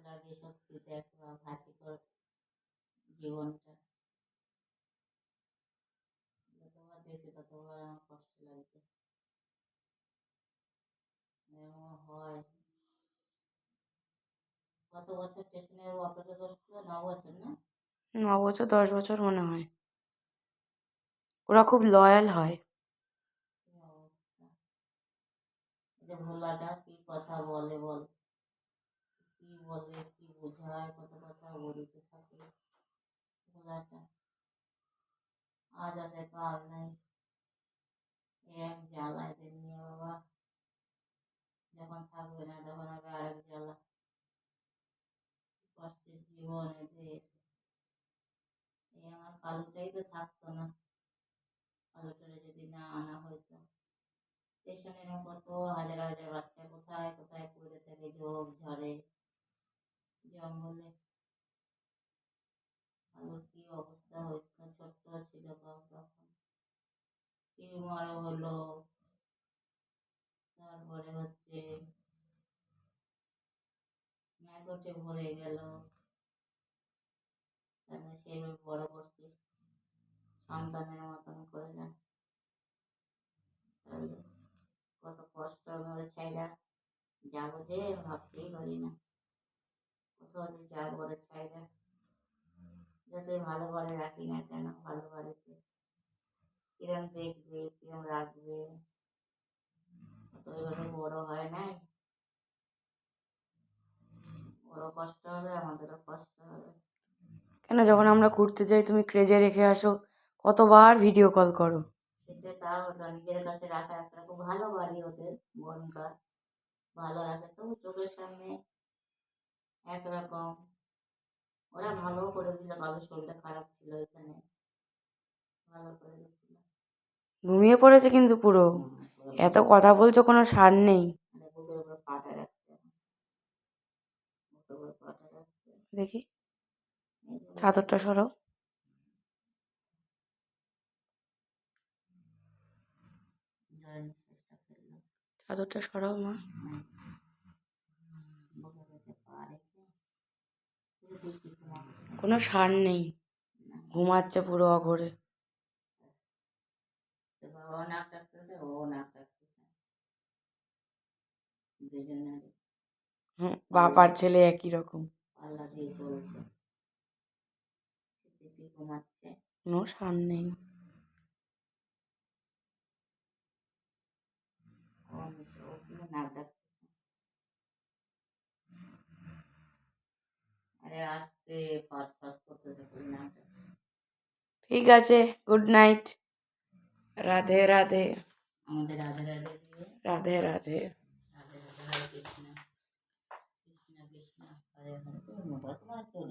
লাগে সত্যি দেখো ভাজিকর জীবনটা যতবার দেখছি ততবার আমার কষ্ট লাগছে। এরকম হয়। কত বছর স্টেশনের অপেক্ষা করছিল? 9 বছর না? 9 বছর 10 বছর মনে হয়। ওরা খুব লয়াল হয়। কি অবস্থা! এই যে ভোলাটা কি কথা বলে বল, কি বলে কি বোঝায়, কত কথা বলতে থাকে ভোলাটা। আজ আছে কাল নাই, এক জ্বালা এদের নিয়ে বাবা। যখন থাকবে না তখন হবে আরেক জ্বালা। কষ্টের জীবন এদের। এই আমার কালুটাই তো থাকতো না, কালুটারে যদি না আনা হইতো। স্টেশনের কত হাজার হাজার বাচ্চা কোথায় কোথায় পড়ে থাকে ঝোপ ঝড়ে জঙ্গলে। কালুর কি অবস্থা হয়েছিল, ছোট্ট ছিল তখন, টিউমার হলো, তারপরে হচ্ছে ম্যাগটে ভরে গেল, তারপরে সেইভাবে বড় করছি সন্তানের মতন করে না। তাহলে কত কষ্ট মরে ছাইরা যাবো যে ভাবতেই পারি না, কোথাও যে যাবো ওরে ছাইরা। যতই ভালো ঘরে রাখি না কেন, ভালো বাড়িতে কিরম দেখবে কিরম রাখবে, তো ওইভাবে বড় হয় নাই। ওরও কষ্ট হবে, আমাদেরও কষ্ট হবে। কেন যখন আমরা ঘুরতে যাই তুমি ক্রেজে রেখে আসো, কতবার ভিডিও কল করো। সেটা তাও নিজের কাছে রাখা একটা খুব ভালো বাড়ি ওদের, বনকার ভালো রাখে, তো চোখের সামনে একরকম। ওরা ভালো করে দিল, কারোর শরীরটা খারাপ ছিল এখানে, ভালো করে দিচ্ছিল। ঘুমিয়ে পড়েছে কিন্তু পুরো, এত কথা বলছো কোনো সার নেই। বুকের উপর পাটা রাখছে, বুকের উপর পাটা রাখছে। দেখি চাদরটা সরাও, চাদরটা সরাও মা। কোনো সার নেই, ঘুমাচ্ছে পুরো অঘরে। বাবাও নাক ডাকতেছে, ও নাক ডাকতেছে, দুজনেরই বাপ আর ছেলে একই রকম। পাল্লা দিয়ে চলছে। ঘুমাচ্ছে, কোনো সার নেই। নাক ডাকতেছে। আরে আস্তে ফাঁস ফাঁস করতেছে খালি নাক ডাকতেছে। ঠিক আছে, গুড নাইট, রাধে রাধে। আমাদের রাধে রাধে দিয়ে রাধে রাধে। রাধে রাধে, হরে কৃষ্ণ কৃষ্ণ কৃষ্ণ হরে হরে। তোমার কেউ